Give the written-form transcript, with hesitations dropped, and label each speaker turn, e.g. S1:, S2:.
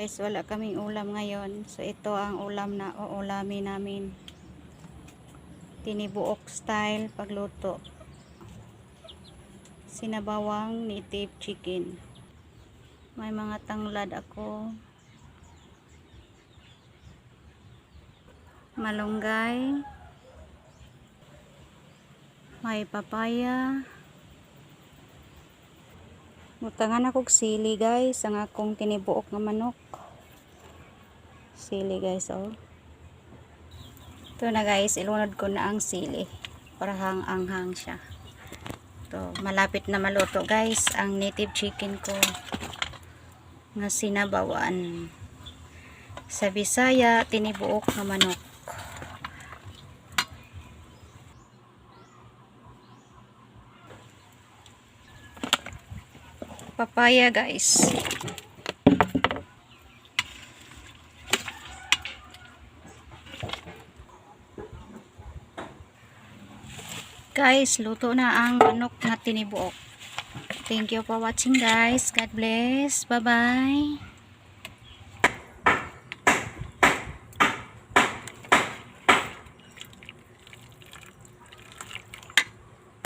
S1: Guys, wala kaming ulam ngayon. So ito ang ulam na uulamin namin. Tinibuok style pagluto. Sinabawang native chicken. May mga tanglad ako. Malunggay. May papaya. Mutangan akong sili guys, ang akong tinibuok nga manok. Sili guys, oh. Ito na guys, ilunod ko na ang sili para hang-anghang siya. Ito, malapit na maluto guys ang native chicken ko nga sinabawan. Sa Bisaya, tinibuok nga manok. Papaya guys. Guys, luto na ang manok na tinibuok. Thank you for watching guys. God bless. Bye bye.